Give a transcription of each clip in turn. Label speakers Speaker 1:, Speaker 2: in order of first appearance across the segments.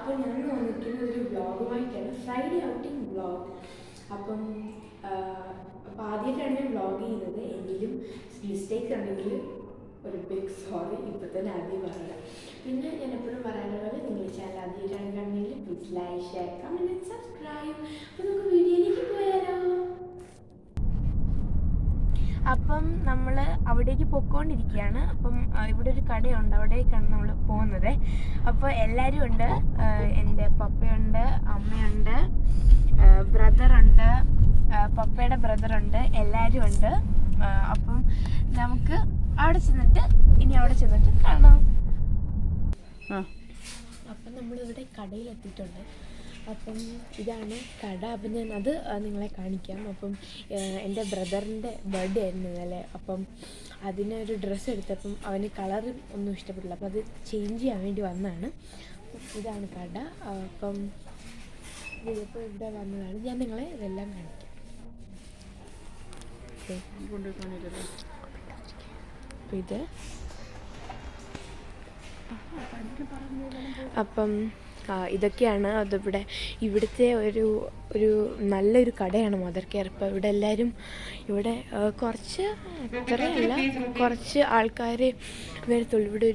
Speaker 1: അപ്പോൾ ഞാൻ വന്നിരിക്കുന്ന ഒരു വ്ളോഗുമായിട്ടാണ്, ഫ്രൈഡേ ഔട്ടിംഗ് വ്ളോഗ്. അപ്പം ആദ്യമായിട്ടാണ് ഞാൻ വ്ളോഗ് ചെയ്യുന്നത്. എങ്കിലും മിസ്റ്റേക്സ് ഉണ്ടെങ്കിൽ ഒരു ബിഗ് സോറി. ഇപ്പോൾ തന്നെ ആദ്യം പറയാം. പിന്നെ ഞാൻ എപ്പോഴും പറയാനുള്ളത്, നിങ്ങൾ ചാനൽ ആദ്യമായിട്ടാണ് കാണുന്നെങ്കിൽ please like, share, comment and subscribe. അപ്പോൾ നമുക്ക് വീഡിയോയിലേക്ക് പോയാലോ. അപ്പം നമ്മൾ അവിടേക്ക് പൊയ്ക്കൊണ്ടിരിക്കുകയാണ്. അപ്പം ഇവിടെ ഒരു കടയുണ്ട്, അവിടേക്കാണ് നമ്മൾ പോകുന്നത്. അപ്പോൾ എല്ലാവരും ഉണ്ട്. എൻ്റെ പപ്പയുണ്ട്, അമ്മയുണ്ട്, ബ്രദറുണ്ട്, പപ്പയുടെ ബ്രദറുണ്ട്, എല്ലാവരും ഉണ്ട്. അപ്പം നമുക്ക് അവിടെ ചെന്നിട്ട് കാണാം. അപ്പം നമ്മളിവിടെ കടയിലെത്തിയിട്ടുണ്ട്. അപ്പം ഇതാണ് കട. അപ്പം ഞാൻ അത് നിങ്ങളെ കാണിക്കാം. അപ്പം എൻ്റെ ബ്രദറിൻ്റെ ബർത്ത്ഡേ ആയിരുന്നു ഇന്നലെ. അപ്പം അതിനൊരു ഡ്രസ്സ് എടുത്തപ്പം അവന് കളർ ഒന്നും ഇഷ്ടപ്പെട്ടില്ല. അപ്പം അത് ചേഞ്ച് ചെയ്യാൻ വേണ്ടി വന്നതാണ്. ഇതാണ് കട. അപ്പം ഇതിപ്പോൾ ഇവിടെ വന്നതാണ്. ഞാൻ നിങ്ങളെ ഇതെല്ലാം കാണിക്കാം. അപ്പം ഇത് അപ്പം ഇതൊക്കെയാണ് അതിവിടെ ഇവിടുത്തെ ഒരു നല്ലൊരു കടയാണ് മദർ കെയർ. ഇപ്പോൾ ഇവിടെ എല്ലാവരും ഇവിടെ കുറച്ച് അത്രയല്ല, കുറച്ച് ആൾക്കാർ വരത്തുള്ളൂ. ഇവിടെ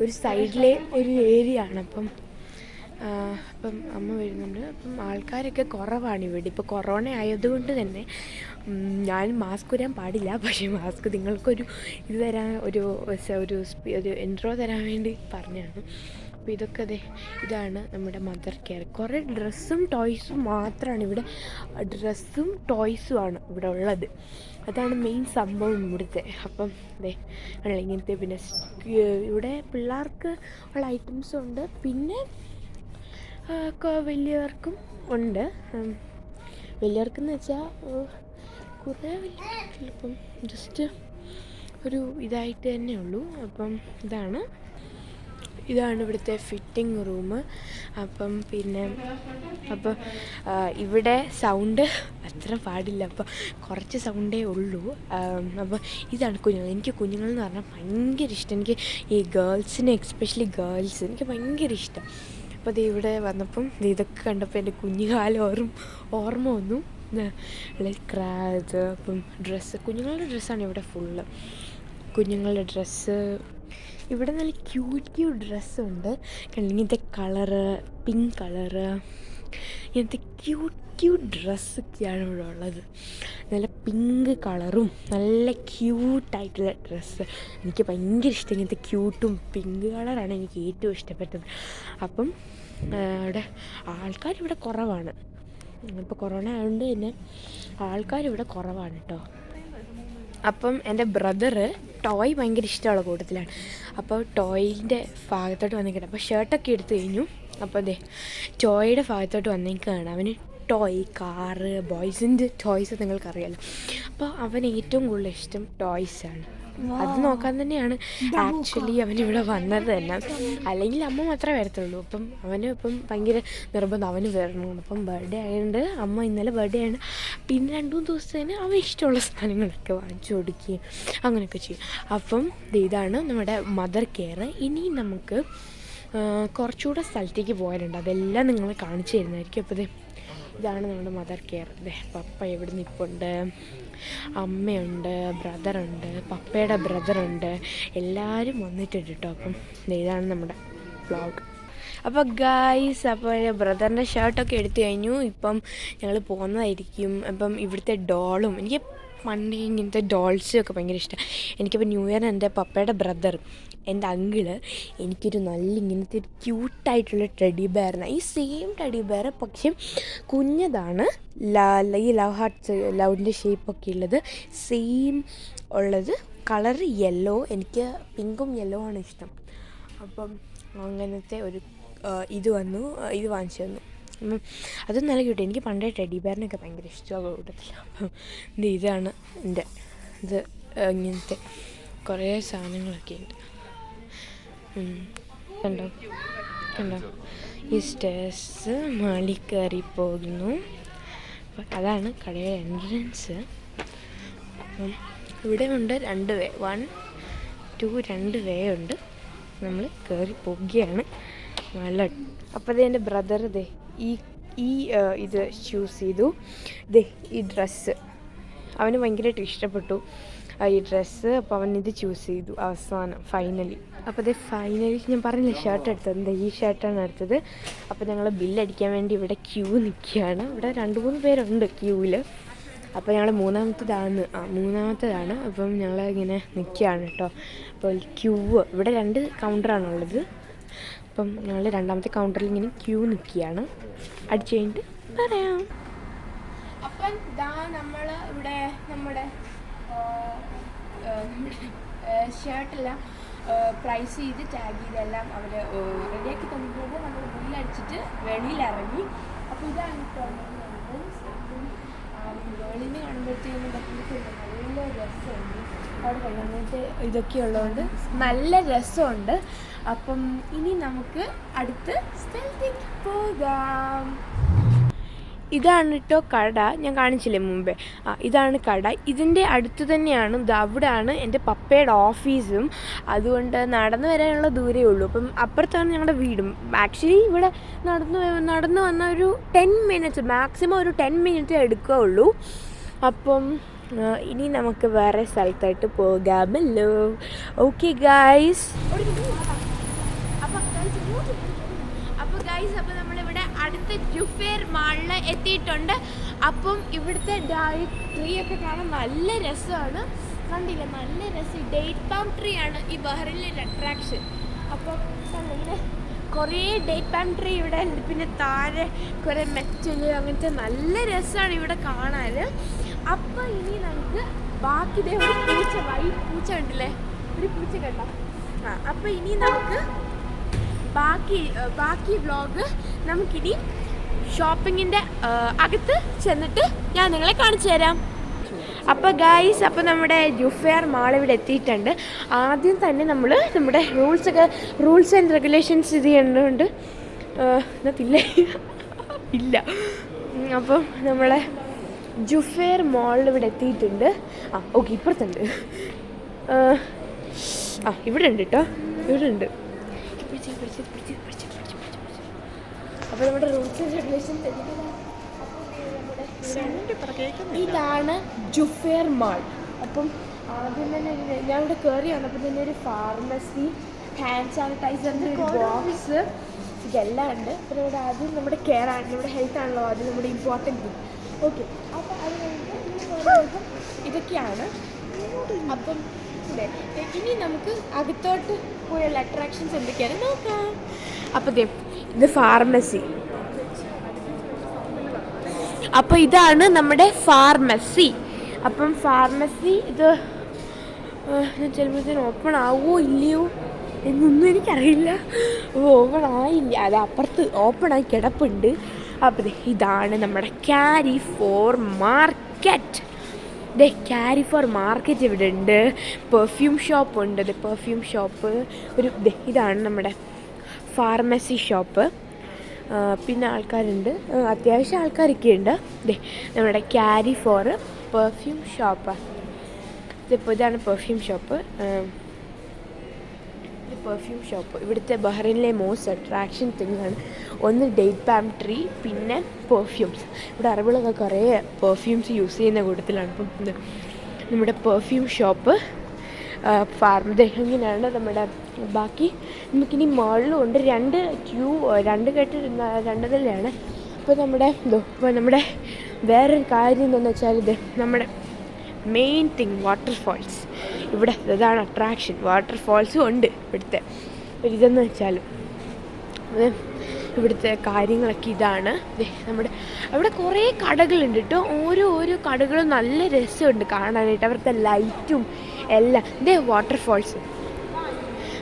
Speaker 1: ഒരു സൈഡിലെ ഒരു ഏരിയ ആണ്. അപ്പം അമ്മ വരുന്നുണ്ട്. അപ്പം ആൾക്കാരൊക്കെ കുറവാണ് ഇവിടെ. ഇപ്പോൾ കൊറോണ ആയതുകൊണ്ട് തന്നെ ഞാൻ മാസ്ക് വരാൻ പാടില്ല. പക്ഷേ മാസ്ക് നിങ്ങൾക്കൊരു ഇത് തരാൻ ഒരു ഇൻട്രോ തരാൻ വേണ്ടി പറഞ്ഞതാണ്. അപ്പോൾ ഇതൊക്കെ ഇതാണ് നമ്മുടെ മദർ കെയർ. കുറേ ഡ്രസ്സും ടോയ്സും മാത്രമാണ് ഇവിടെ. ഡ്രസ്സും ടോയ്സും ആണ് ഇവിടെ ഉള്ളത്. അതാണ് മെയിൻ സംഭവം ഇവിടുത്തെ. അപ്പം ഇങ്ങനത്തെ പിന്നെ ഇവിടെ പിള്ളേർക്ക് ഉള്ള ഐറ്റംസും ഉണ്ട്. പിന്നെ വലിയവർക്കും ഉണ്ട്. വലിയവർക്കെന്ന് വെച്ചാൽ കുറേ വലിയ ഇപ്പം ജസ്റ്റ് ഒരു ഇതായിട്ട് തന്നെ ഉള്ളൂ. അപ്പം ഇതാണ് ഇവിടുത്തെ ഫിറ്റിംഗ് റൂം. അപ്പം പിന്നെ ഇവിടെ സൗണ്ട് അത്ര പാടില്ല. അപ്പോൾ കുറച്ച് സൗണ്ടേ ഉള്ളൂ. അപ്പോൾ ഇതാണ് കുഞ്ഞുങ്ങൾ. എനിക്ക് കുഞ്ഞുങ്ങൾ എന്ന് പറഞ്ഞാൽ ഭയങ്കര ഇഷ്ടം. എനിക്ക് ഈ ഗേൾസിനെ, എക്സ്പെഷ്യലി ഗേൾസ് എനിക്ക് ഭയങ്കര ഇഷ്ടം. അപ്പോൾ ഇവിടെ വന്നപ്പം ഇതൊക്കെ കണ്ടപ്പോൾ എൻ്റെ കുഞ്ഞുകാലം ഓർമ്മ വന്നു. അപ്പം കുഞ്ഞുങ്ങളുടെ ഡ്രസ്സാണ് ഇവിടെ ഫുള്ള്. കുഞ്ഞുങ്ങളുടെ ഡ്രസ്സ് ഇവിടെ നല്ല ക്യൂട്ട് ഡ്രസ്സുണ്ട്. ഇങ്ങനത്തെ കളറ്, പിങ്ക് കളറ്, ഇങ്ങനത്തെ ക്യൂട്ട് ഡ്രസ്സൊക്കെയാണ് ഇവിടെ ഉള്ളത്. നല്ല പിങ്ക് കളറും നല്ല ക്യൂട്ടായിട്ടുള്ള ഡ്രസ്സ് എനിക്ക് ഭയങ്കര ഇഷ്ടം. ഇങ്ങനത്തെ ക്യൂട്ടും പിങ്ക് കളറാണ് എനിക്ക് ഏറ്റവും ഇഷ്ടപ്പെട്ടത്. അപ്പം ഇവിടെ ആൾക്കാരിവിടെ കുറവാണ്. ഇപ്പോൾ കൊറോണ ആയതുകൊണ്ട് തന്നെ ആൾക്കാരിവിടെ കുറവാണ് കേട്ടോ. അപ്പം എൻ്റെ ബ്രദറ് ടോയ് ഭയങ്കര ഇഷ്ടമുള്ള കൂട്ടത്തിലാണ്. അപ്പോൾ ടോയിൻ്റെ ഭാഗത്തോട്ട് വന്നിരിക്കട്ടെ. അപ്പോൾ ഷർട്ടൊക്കെ എടുത്തു കഴിഞ്ഞു. അപ്പോൾ ടോയുടെ ഭാഗത്തോട്ട് വന്നേക്കാണ്. അവന് ടോയ്, കാറ്, ബോയ്സിൻ്റെ ടോയ്സ് നിങ്ങൾക്കറിയാമല്ലോ. അപ്പോൾ അവന് ഏറ്റവും കൂടുതൽ ഇഷ്ടം ടോയ്സാണ്. അത് നോക്കാൻ തന്നെയാണ് ആക്ച്വലി അവനിവിടെ വന്നത് തന്നെ. അല്ലെങ്കിൽ അമ്മ മാത്രമേ വരത്തുള്ളൂ. അപ്പം അവന് ഭയങ്കര നിർബന്ധം അവന് വരണം. അപ്പം ബർത്ത്ഡേ ആയതുകൊണ്ട് അമ്മ ഇന്നലെ ബർത്ത്ഡേ ആണ്. പിന്നെ 2-3 ദിവസത്തേന് അവൻ ഇഷ്ടമുള്ള സാധനങ്ങളൊക്കെ വാങ്ങിച്ചു കൊടുക്കുകയും അങ്ങനെയൊക്കെ ചെയ്യും. അപ്പം ഇതാണ് നമ്മുടെ മദർ കെയർ. ഇനി നമുക്ക് കുറച്ചുകൂടെ സ്ഥലത്തേക്ക് പോകാനുണ്ട്. അതെല്ലാം നിങ്ങൾ കാണിച്ചു തരുന്നതായിരിക്കും. അപ്പോൾ ഇതാണ് നമ്മുടെ മദർ കെയർ. പപ്പ ഇവിടെ നിൽപ്പുണ്ട്, അമ്മയുണ്ട്, ബ്രദറുണ്ട്, പപ്പയുടെ ബ്രദറുണ്ട്, എല്ലാവരും വന്നിട്ടുണ്ട് കേട്ടോ. അപ്പം ഇതാണ് നമ്മുടെ വ്ളോഗ്. അപ്പോൾ ഗായ്സ്, അപ്പോൾ ബ്രദറിൻ്റെ ഷർട്ടൊക്കെ എടുത്തു കഴിഞ്ഞു. ഇപ്പം ഞങ്ങൾ പോകുന്നതായിരിക്കും. അപ്പം ഇവിടുത്തെ ഡോളും എനിക്ക് പണ്ട് ഇങ്ങനത്തെ ഡോൾസൊക്കെ ഭയങ്കര ഇഷ്ടമാണ്. എനിക്കിപ്പോൾ ന്യൂ ഇയറിന് എൻ്റെ പപ്പയുടെ ബ്രദർ, എൻ്റെ അങ്കിള് എനിക്കൊരു നല്ല ഇങ്ങനത്തെ ഒരു ക്യൂട്ടായിട്ടുള്ള ടെഡി ബെയറിന്, ഈ സെയിം ടെഡി ബെയർ പക്ഷേ കുഞ്ഞതാണ്. ഈ ലവ് ഹാർട്ട്സ്, ലവിൻ്റെ ഷേപ്പൊക്കെ ഉള്ളത് സെയിം ഉള്ളത്. കളർ യെല്ലോ, എനിക്ക് പിങ്കും യെല്ലോ ആണ് ഇഷ്ടം. അപ്പം അങ്ങനത്തെ ഒരു ഇത് വാങ്ങിച്ചു തന്നു. അതും നല്ല ക്യൂട്ട്. എനിക്ക് പണ്ടേ ടെഡി ബെയറിനൊക്കെ ഭയങ്കര ഇഷ്ടമാണ് കൂട്ടത്തില്ല. അപ്പം ഇതാണ് എൻ്റെ ഇങ്ങനത്തെ കുറേ സാധനങ്ങളൊക്കെ ഉണ്ട്. കണ്ടോ ഈ സ്റ്റേഴ്സ് മാളി കയറി പോകുന്നു. അതാണ് കടയുടെ എൻട്രൻസ്. അപ്പം ഇവിടെ ഉണ്ട് 2 വേ, 1, 2 2 വേ ഉണ്ട്. നമ്മൾ കയറി പോവുകയാണ്. നല്ല. അപ്പോൾ ഇത് എൻ്റെ ബ്രദർ ഇതേ ഈ ഈ ഇത് ചൂസ് ചെയ്തു. ഇതേ ഈ ഡ്രസ്സ് അവന് ഭയങ്കരമായിട്ട് ഇഷ്ടപ്പെട്ടു ഈ ഡ്രസ്സ്. അപ്പോൾ അവൻ ഇത് ചൂസ് ചെയ്തു അവസാനം ഫൈനലി. അപ്പോൾ ഇത് ഫൈനലി ഞാൻ പറഞ്ഞില്ല ഷർട്ട് എടുത്തത്, എന്താ ഈ ഷർട്ടാണ് എടുത്തത്. അപ്പോൾ ഞങ്ങൾ ബില്ലടിക്കാൻ വേണ്ടി ഇവിടെ ക്യൂ നിൽക്കുകയാണ്. ഇവിടെ 2-3 പേരുണ്ട് ക്യൂവിൽ. അപ്പോൾ ഞങ്ങൾ മൂന്നാമത്തേതാണ്. അപ്പം ഞങ്ങൾ ഇങ്ങനെ നിൽക്കുകയാണ് കേട്ടോ. അപ്പോൾ ക്യൂ ഇവിടെ 2 കൗണ്ടറാണുള്ളത്. അപ്പം ഞങ്ങൾ 2ാമത്തെ കൗണ്ടറിൽ ഇങ്ങനെ ക്യൂ നിൽക്കുകയാണ്. അടിച്ചു കഴിഞ്ഞിട്ട് പറയാം. അപ്പം ഇതാ നമ്മൾ ഇവിടെ നമ്മുടെ ഷർട്ടെല്ലാം പ്രൈസ് ചെയ്ത് ടാഗ് ചെയ്തെല്ലാം അവർ റെഡിയാക്കി തന്നിട്ടുണ്ട്. നമ്മൾ ബില്ലടിച്ചിട്ട് വെളിയിലിറങ്ങി. അപ്പോൾ ഇതാണ് വെളിയിൽ കാണുമ്പോഴത്തേക്കും നല്ല രസമുണ്ട്. അവിടെ കഴിഞ്ഞിട്ട് ഇതൊക്കെ ഉള്ളതുകൊണ്ട് നല്ല രസമുണ്ട്. അപ്പം ഇനി നമുക്ക് അടുത്ത് സ്ഥലത്തേക്ക് പോകാം. ഇതാണ് കേട്ടോ കട, ഞാൻ കാണിച്ചില്ലേ മുമ്പേ. ഇതാണ് കട. ഇതിൻ്റെ അടുത്ത് തന്നെയാണ്, ഇത് അവിടെയാണ് എൻ്റെ പപ്പയുടെ ഓഫീസും. അതുകൊണ്ട് നടന്നു വരാനുള്ള ദൂരമേ ഉള്ളൂ. അപ്പം അപ്പുറത്താണ് ഞങ്ങളുടെ വീടും. ആക്ച്വലി ഇവിടെ നടന്നു വന്ന ഒരു 10 മിനിറ്റ്സ്, മാക്സിമം ഒരു 10 മിനിറ്റ് എടുക്കുകയുള്ളൂ. അപ്പം ഇനി നമുക്ക് വേറെ സ്ഥലത്തായിട്ട് പോകാമല്ലോ. Okay guys. അപ്പോൾ നമ്മളിവിടെ അടുത്ത ജുഫേർ മാളിൽ എത്തിയിട്ടുണ്ട്. അപ്പം ഇവിടുത്തെ ട്രീ ഒക്കെ കാണാൻ നല്ല രസമാണ്. കണ്ടില്ല, നല്ല രസം. ഡേറ്റ് പാം ട്രീ ആണ് ഈ ബഹ്റിനിലെ ഒരു അട്രാക്ഷൻ. അപ്പം ഇങ്ങനെ കുറേ ഡേറ്റ് പാം ട്രീ ഇവിടെ ഉണ്ട്. പിന്നെ താഴെ കുറേ മെറ്റൽ അങ്ങനത്തെ നല്ല രസമാണ് ഇവിടെ കാണാൻ. അപ്പോൾ ഇനി നമുക്ക് ബാക്കി ഒരു പൂച്ച, വൈറ്റ് പൂച്ച ഉണ്ടല്ലേ, ഒരു പൂച്ച കണ്ട. അപ്പോൾ ഇനി നമുക്ക് ബാക്കി വ്ളോഗ് നമുക്കിനി ഷോപ്പിങ്ങിൻ്റെ അകത്ത് ചെന്നിട്ട് ഞാൻ നിങ്ങളെ കാണിച്ചു തരാം. അപ്പോൾ ഗൈസ്, അപ്പോൾ നമ്മുടെ ജുഫേർ മാൾ ഇവിടെ എത്തിയിട്ടുണ്ട്. ആദ്യം തന്നെ നമ്മൾ നമ്മുടെ റൂൾസ് ആൻഡ് റെഗുലേഷൻസ് ഇത് ചെയ്യുന്നുണ്ട്. ഇതിനകത്തില്ലേ ഇല്ല. അപ്പം നമ്മളെ ജുഫേർ മാളിൽ ഇവിടെ എത്തിയിട്ടുണ്ട്. ഓക്കെ, ഇപ്പുറത്തുണ്ട്. ഇവിടെ ഉണ്ട് കേട്ടോ, ഇവിടെ ഉണ്ട്. അപ്പോൾ നമ്മുടെ റൂൾസ് ആൻഡ് റെഗുലേഷൻസ് ഇതാണ് ജുഫേർ മാൾ. അപ്പം ആദ്യം തന്നെ ഞാൻ ഇവിടെ കയറി വന്നപ്പോൾ തന്നെ ഒരു ഫാർമസി, ഹാൻഡ് സാനിറ്റൈസറിൻ്റെ ഒരു ബോക്സ്, ഇതെല്ലാം ഉണ്ട്. അപ്പോൾ ഇവിടെ ആദ്യം നമ്മുടെ കെയർ ആണ്, നമ്മുടെ ഹെൽത്ത് ആണല്ലോ ആദ്യം നമ്മുടെ ഇമ്പോർട്ടൻറ്റ് തിങ്. ഓക്കെ, അപ്പോൾ അത് കഴിഞ്ഞിട്ട് ഇതൊക്കെയാണ്. അപ്പം ഇനി നമുക്ക് അകത്തോട്ട് പോയുള്ള അട്രാക്ഷൻസ് എന്തൊക്കെയാണ് നോക്കാം. അപ്പോൾ ഇത് ഫാർമസി. അപ്പോൾ ഇതാണ് നമ്മുടെ ഫാർമസി. അപ്പം ഫാർമസി ഇത് ചിലപ്പോഴത്തേനും ഓപ്പൺ ആവുമോ ഇല്ലയോ എന്നൊന്നും എനിക്കറിയില്ല. ഓപ്പൺ ആയില്ല, അത് അപ്പുറത്ത് ഓപ്പൺ ആയി കിടപ്പുണ്ട്. അപ്പോൾ ഇതാണ് നമ്മുടെ കാരിഫോർ മാർക്കറ്റ്. കാരിഫോർ മാർക്കറ്റ് ഇവിടെ ഉണ്ട്. പെർഫ്യൂം ഷോപ്പ് ഉണ്ട്. പെർഫ്യൂം ഷോപ്പ് ഒരു ഇതാണ് നമ്മുടെ ഫാർമസി ഷോപ്പ്. പിന്നെ ആൾക്കാരുണ്ട്, അത്യാവശ്യം ആൾക്കാരൊക്കെ ഉണ്ട്. നമ്മുടെ കാരിഫോർ പെർഫ്യൂം ഷോപ്പ്. ഇതാണ് പെർഫ്യൂം ഷോപ്പ്. പെർഫ്യൂം ഷോപ്പ് ഇവിടുത്തെ ബഹ്റൈനിലെ മോസ്റ്റ് അട്രാക്ഷൻ തിങ്ങാണ്. ഒന്ന് ഡേറ്റ് പാം ട്രീ, പിന്നെ പെർഫ്യൂംസ്. ഇവിടെ അറബികളൊക്കെ കുറേ പെർഫ്യൂംസ് യൂസ് ചെയ്യുന്ന കൂട്ടത്തിലാണ്. അപ്പം നമ്മുടെ പെർഫ്യൂം ഷോപ്പ് ഇങ്ങനെയാണ്. നമ്മുടെ ബാക്കി നമുക്കിനി മുകളിലും ഉണ്ട്. 2 കെട്ട് 2 നിലയാണ്. അപ്പോൾ നമ്മുടെ വേറൊരു കാര്യം എന്താണെന്ന് വെച്ചാൽ നമ്മുടെ മെയിൻ തിങ് വാട്ടർഫാൾസ്. ഇവിടെ ഇതാണ് അട്രാക്ഷൻ. വാട്ടർഫാൾസും ഉണ്ട് ഇവിടുത്തെ ഇതെന്ന് വെച്ചാൽ. ഇവിടുത്തെ കാര്യങ്ങളൊക്കെ ഇതാണ്. അവിടെ കുറേ കടകളുണ്ട് കേട്ടോ. ഓരോ കടകളും നല്ല രസമുണ്ട് കാണാനായിട്ട്. അവിടുത്തെ ലൈറ്റും എല്ലാം. വാട്ടർഫാൾസ്.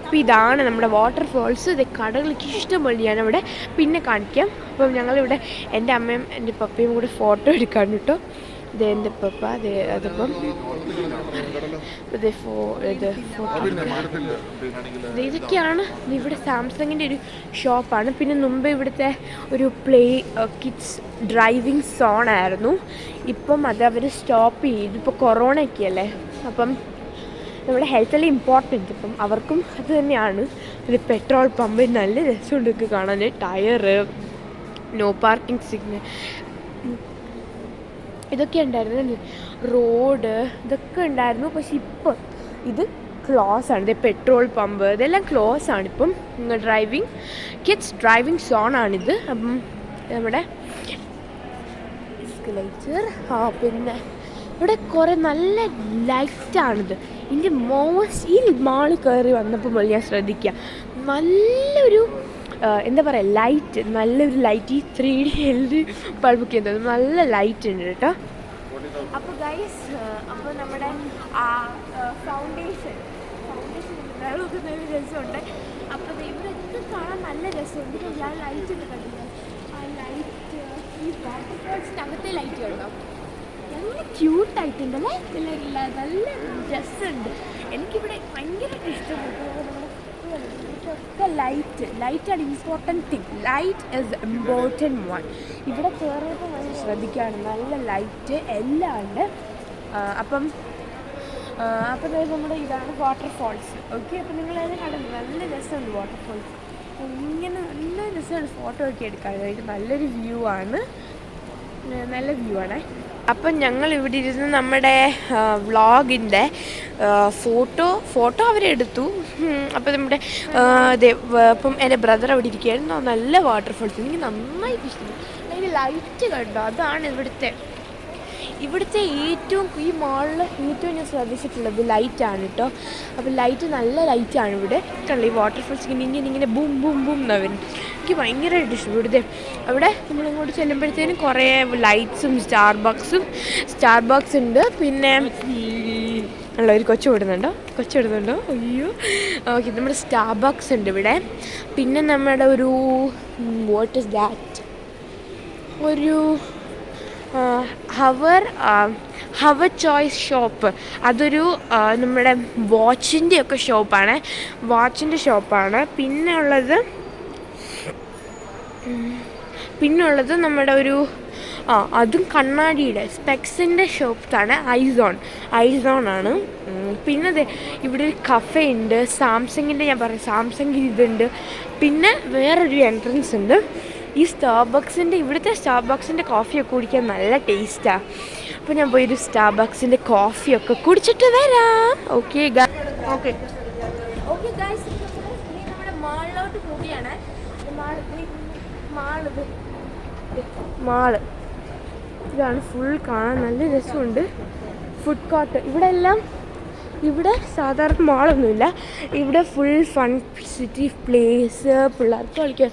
Speaker 1: അപ്പോൾ ഇതാണ് നമ്മുടെ വാട്ടർഫാൾസ്. കടകളൊക്കെ ഇഷ്ടംപോലെ ഞാനവിടെ പിന്നെ കാണിക്കാം. അപ്പം ഞങ്ങളിവിടെ എൻ്റെ അമ്മയും എൻ്റെ പപ്പയും കൂടെ ഫോട്ടോ എടുക്കാണ് കേട്ടോ. എൻ്റെ പപ്പ അതിപ്പം ഇതൊക്കെയാണ്. ഇവിടെ സാംസങ്ങിൻ്റെ ഒരു ഷോപ്പാണ്. പിന്നെ മുമ്പ് ഇവിടുത്തെ ഒരു കിഡ്സ് ഡ്രൈവിംഗ് സോണായിരുന്നു. ഇപ്പം അത് അവർ സ്റ്റോപ്പ് ചെയ്തു. ഇപ്പോൾ കൊറോണയൊക്കെ അല്ലേ, അപ്പം നമ്മുടെ ഹെൽത്തെല്ലാം ഇമ്പോർട്ടൻറ്റ്. അപ്പം അവർക്കും അത് തന്നെയാണ്. ഒരു പെട്രോൾ പമ്പ് നല്ല രസമുണ്ട് ഒക്കെ കാണാൻ. ടയറ്, നോ പാർക്കിംഗ് സിഗ്നൽ, ഇതൊക്കെ ഉണ്ടായിരുന്നു. റോഡ് ഇതൊക്കെ ഉണ്ടായിരുന്നു. പക്ഷെ ഇപ്പം ഇത് ക്ലോസ് ആണ്. ഇത് പെട്രോൾ പമ്പ് ഇതെല്ലാം ക്ലോസ് ആണ് ഇപ്പം. കിഡ്സ് ഡ്രൈവിംഗ് സോണാണിത്. അപ്പം നമ്മുടെ എസ്കലേറ്റർ. പിന്നെ ഇവിടെ കുറേ നല്ല ലൈറ്റാണിത്. ഇതിൻ്റെ ഈ മാളിൽ കയറി വന്നപ്പോൾ മുതൽ ഞാൻ ശ്രദ്ധിക്കുക, നല്ലൊരു എന്താ പറയുക, ലൈറ്റ്, നല്ലൊരു ലൈറ്റ്. ഈ 3D LED ബൾബൊക്കെ ചെയ്യുന്നത് നല്ല ലൈറ്റ് ഉണ്ട് കേട്ടോ. അപ്പോൾ ഗൈസ്, അപ്പോൾ നമ്മുടെ ഫൗണ്ടേഷൻ വെള്ളമൊക്കെ നല്ല രസമുണ്ട്. അപ്പോൾ ഇവിടെയൊക്കെ കാണാൻ നല്ല രസമുണ്ട്. ഞാൻ ലൈറ്റ് ഉണ്ട് കണ്ടില്ല, ആ ലൈറ്റ് ഈ വാട്ടർ ഫോൾസിൻ്റെ അകത്തെ ലൈറ്റ് കണ്ടോ, നല്ല ക്യൂട്ടായിട്ടുണ്ടല്ലേ, നല്ല രസമുണ്ട്. എനിക്കിവിടെ ഭയങ്കരമായിട്ട് ഇഷ്ടപ്പെട്ടു. ഒക്കെ ലൈറ്റാണ് important thing. Light is important one. ഇവിടെ കയറിയപ്പോൾ നമ്മൾ ശ്രദ്ധിക്കുകയാണ്, നല്ല ലൈറ്റ് എല്ലാം ഉണ്ട്. അപ്പം നമ്മുടെ ഇതാണ് വാട്ടർ ഫോൾസ്. ഓക്കെ, അപ്പം നിങ്ങളതിനെ കണ്ടു, നല്ല രസമുണ്ട് വാട്ടർ ഫോൾസ്. ഇങ്ങനെ നല്ല രസമാണ് ഫോട്ടോ ഒക്കെ എടുക്കാനായിട്ട്. നല്ലൊരു വ്യൂ ആണ്, നല്ല വ്യൂ ആണ്. അപ്പം ഞങ്ങൾ ഇവിടെ ഇരുന്ന് നമ്മുടെ വ്ളോഗിൻ്റെ ഫോട്ടോ അവരെടുത്തു. അപ്പം നമ്മുടെ അപ്പം എൻ്റെ ബ്രദർ അവിടെ ഇരിക്കുകയായിരുന്നു. നല്ല വാട്ടർഫോൾസ് എനിക്ക് നന്നായിട്ട് ഇഷ്ടപ്പെട്ടു. അതിൻ്റെ ലൈറ്റ് കണ്ടോ, അതാണ് ഇവിടുത്തെ ഏറ്റവും, ഈ മാളിൽ ഏറ്റവും ഞാൻ ശ്രദ്ധിച്ചിട്ടുള്ളത് ലൈറ്റാണ് കേട്ടോ. അപ്പോൾ ലൈറ്റ്, നല്ല ലൈറ്റാണ് ഇവിടെ കണ്ടോ. ഈ വാട്ടർഫോൾസ് ഇങ്ങനെ ബൂം ബൂം ബൂം എന്നാണ് വരുന്നത്. എനിക്ക് ഭയങ്കരമായിട്ട് ഇഷ്ടം ഇവിടുത്തെ. അവിടെ നമ്മളിങ്ങോട്ട് ചെല്ലുമ്പോഴത്തേനും കുറേ ലൈറ്റ്സും സ്റ്റാർബക്സ് ഉണ്ട്. പിന്നെ ഉള്ള ഒരു കൊച്ചു വിടുന്നുണ്ടോ അയ്യോ. ഓക്കെ, നമ്മുടെ സ്റ്റാർബക്സ് ഉണ്ട് ഇവിടെ. പിന്നെ നമ്മുടെ ഒരു വാട്ട് ഈസ് ദാറ്റ്, ഒരു ഹവർ ചോയ്സ് ഷോപ്പ്. അതൊരു നമ്മുടെ വാച്ചിൻ്റെ ഷോപ്പാണ്. പിന്നെ ഉള്ളത് നമ്മുടെ ഒരു അതും കണ്ണാടിയുടെ സ്പെക്സിൻ്റെ ഷോപ്സാണ്. ഐസോൺ ആണ്. പിന്നെ ഇവിടെ ഒരു കഫേ ഉണ്ട്. സാംസങ്ങിൻ്റെ സാംസങ് ഇതുണ്ട്. പിന്നെ വേറൊരു എൻട്രൻസ് ഉണ്ട്. ഈ ഇവിടുത്തെ സ്റ്റാർബക്സിൻ്റെ കോഫിയൊക്കെ കുടിക്കാൻ നല്ല ടേസ്റ്റാണ്. അപ്പോൾ ഞാൻ പോയൊരു സ്റ്റാർബക്സിൻ്റെ കോഫിയൊക്കെ കുടിച്ചിട്ട് വരാം. ഓക്കെ ഗൈസ്, നമ്മുടെ മാളിലോട്ട് പോവുകയാണ്. മാള് ഇതാണ്. ഫുൾ കാണാൻ നല്ല രസമുണ്ട്. ഫുഡ് കോർട്ട് ഇവിടെ സാധാരണ മാളൊന്നുമില്ല. ഇവിടെ ഫുൾ ഫൺ സിറ്റി പ്ലേസ്, പിള്ളേർക്ക് കളിക്കാൻ.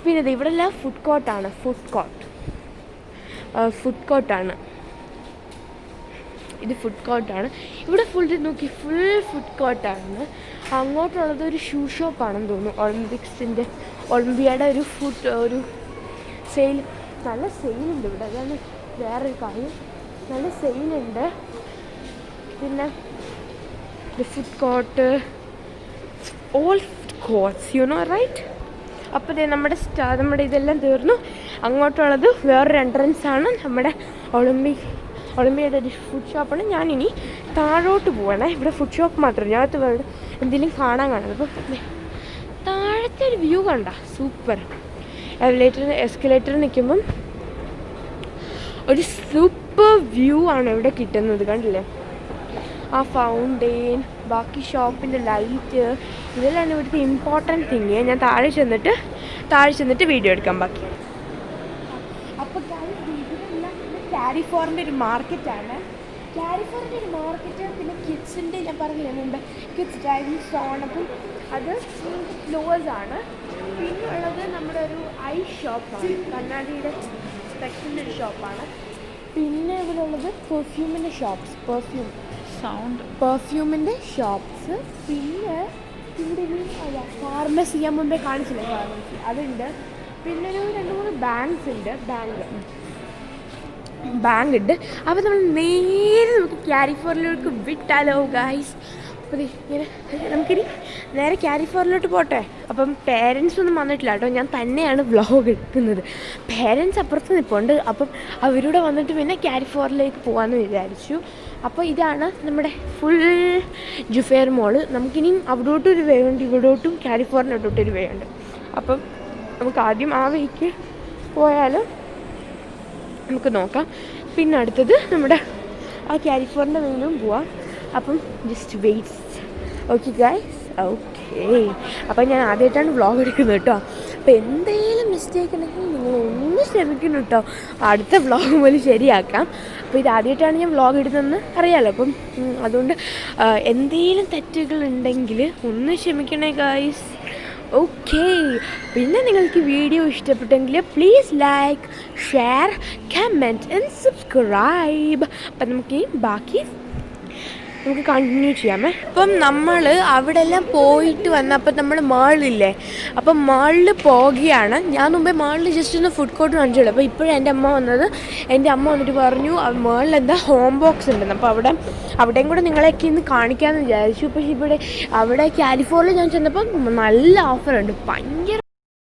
Speaker 1: പിന്നെ ഇവിടെ എല്ലാം ഫുഡ് കോർട്ടാണ്. ഇത് ഫുഡ് കോർട്ടാണ്. ഇവിടെ ഫുൾ ഫുഡ് കോർട്ടാണ്. അങ്ങോട്ടുള്ളത് ഒരു ഷൂ ഷോപ്പാണെന്ന് തോന്നുന്നു. ഒളിമ്പിയയുടെ ഒരു സെയിൽ, നല്ല സെയിലുണ്ട് ഇവിടെ. അതാണ് വേറൊരു കാര്യം, നല്ല സെയിലുണ്ട്. പിന്നെ food court, all food courts, you know right. അപ്പോൾ നമ്മുടെ ഇതെല്ലാം തീർന്നു. അങ്ങോട്ടുള്ളത് വേറൊരു എൻട്രൻസാണ്. നമ്മുടെ ഒളിമ്പിയയുടെ ഒരു ഫുഡ് ഷോപ്പാണ്. ഞാനിനി താഴോട്ട് പോവാണേ. ഇവിടെ ഫുഡ് ഷോപ്പ് മാത്രമല്ല, ഞാനകത്ത് വേറെ എന്തെങ്കിലും കാണാൻ. അപ്പോൾ താഴത്തെ ഒരു വ്യൂ കണ്ട സൂപ്പർ. എസ്കലേറ്ററിൽ നിൽക്കുമ്പം ഒരു സൂപ്പർ വ്യൂ ആണ് ഇവിടെ കിട്ടുന്നത്. കണ്ടില്ലേ, ആ ഫൗണ്ടെയിൻ, ബാക്കി ഷോപ്പിൻ്റെ ലൈറ്റ്, ഇതെല്ലാം ഇവിടുത്തെ ഇമ്പോർട്ടൻറ്റ് തിങ്. ഞാൻ താഴെ ചെന്നിട്ട് വീഡിയോ എടുക്കാം ബാക്കി. അപ്പോൾ ഇതെല്ലാം കാരിഫോറിൻ്റെ ഒരു മാർക്കറ്റാണ്. പിന്നെ കിഡ്സിൻ്റെ, ഞാൻ പറഞ്ഞില്ലേ മുമ്പ്, കിഡ്സ് ഡ്രൈവിംഗ് സോൺ. അപ്പം അത് ക്ലോസ് ആണ്. പിന്നെ ഉള്ളത് നമ്മുടെ ഒരു ഐ ഷോപ്പാണ്, കണ്ണാടിയുടെ സ്പെക്സിൻ്റെ ഒരു ഷോപ്പാണ്. പിന്നെ ഇവിടെ ഉള്ളത് പെർഫ്യൂമിൻ്റെ ഷോപ്സ്, പെർഫ്യൂമിൻ്റെ ഷോപ്സ്. പിന്നെ ഇവിടെ ഫാർമസി, ഞാൻ മുമ്പേ കാണിച്ചില്ലേ ഫാർമസി, അതുണ്ട്. പിന്നെ ഒരു 2-3 ബാങ്ക്സ് ഉണ്ട്, ബാങ്ക് ഉണ്ട്. അപ്പോൾ നമ്മൾ നേരെ നമുക്ക് കാരിഫോറിലേക്ക് വിട്ടാലോ ഗൈസ്. അപ്പോൾ ഇങ്ങനെ നമുക്കിനി നേരെ കാലിഫോർണിയയിലോട്ട് പോട്ടെ. അപ്പം പേരൻസ് ഒന്നും വന്നിട്ടില്ല കേട്ടോ, ഞാൻ തന്നെയാണ് വ്ളോഗ് എടുക്കുന്നത്. പേരൻസ് അപ്പുറത്ത് നിൽപ്പുണ്ട്. അപ്പം അവരൂടെ വന്നിട്ട് പിന്നെ കാലിഫോർണിയയിലേക്ക് പോകാമെന്ന് വിചാരിച്ചു. അപ്പോൾ ഇതാണ് നമ്മുടെ ഫുൾ ജുഫേർ മോള്. നമുക്കിനിയും അവിടോട്ടൊരു വേ ഉണ്ട്, ഇവിടോട്ടും കാലിഫോർണിയയിലോട്ടൊരു വേ ഉണ്ട്. അപ്പം നമുക്ക് ആദ്യം ആ വേക്ക് പോയാലും നമുക്ക് നോക്കാം. പിന്നെ അടുത്തത് നമ്മുടെ ആ കാലിഫോർണിയ വേയിലും പോവാം. അപ്പം just wait. Okay guys, okay. അപ്പം ഞാൻ ആദ്യമായിട്ടാണ് വ്ളോഗ് എടുക്കുന്നത് കേട്ടോ. അപ്പോൾ എന്തെങ്കിലും മിസ്റ്റേക്ക് ഉണ്ടെങ്കിൽ നിങ്ങൾ ഒന്ന് ക്ഷമിക്കണം കേട്ടോ. അടുത്ത വ്ളോഗ് പോലും ശരിയാക്കാം. അപ്പോൾ ഇത് ആദ്യമായിട്ടാണ് ഞാൻ വ്ളോഗ് ഇടുന്നതെന്ന് അറിയാമല്ലോ. അപ്പം അതുകൊണ്ട് എന്തെങ്കിലും തെറ്റുകളുണ്ടെങ്കിൽ ഒന്ന് ക്ഷമിക്കണേ ഗൈസ്. ഓക്കെ. പിന്നെ നിങ്ങൾക്ക് വീഡിയോ ഇഷ്ടപ്പെട്ടെങ്കിൽ please like, share, comment and subscribe. അപ്പം നമുക്ക് ബാക്കി കണ്ടിന്യൂ ചെയ്യാമേ. അപ്പം നമ്മൾ അവിടെ എല്ലാം പോയിട്ട് വന്നപ്പോൾ നമ്മൾ മാളില്ലേ, അപ്പം മാളിൽ പോകുകയാണ്. ഞാൻ മുമ്പേ മാളിൽ ജസ്റ്റ് ഒന്ന് ഫുഡ് കോർട്ട് കാണിച്ചുള്ളൂ. അപ്പോൾ ഇപ്പോഴും എൻ്റെ അമ്മ വന്നിട്ട് പറഞ്ഞു മാളിൽ എന്താ ഹോം ബോക്സ് ഉണ്ടെന്ന്. അപ്പോൾ അവിടെയും കൂടെ നിങ്ങളെയൊക്കെ ഇന്ന് കാണിക്കാമെന്ന് വിചാരിച്ചു. പക്ഷേ അവിടെ കാലിഫോർണിയ ഞാൻ ചെന്നപ്പം നല്ല ഓഫറുണ്ട്, ഭയങ്കര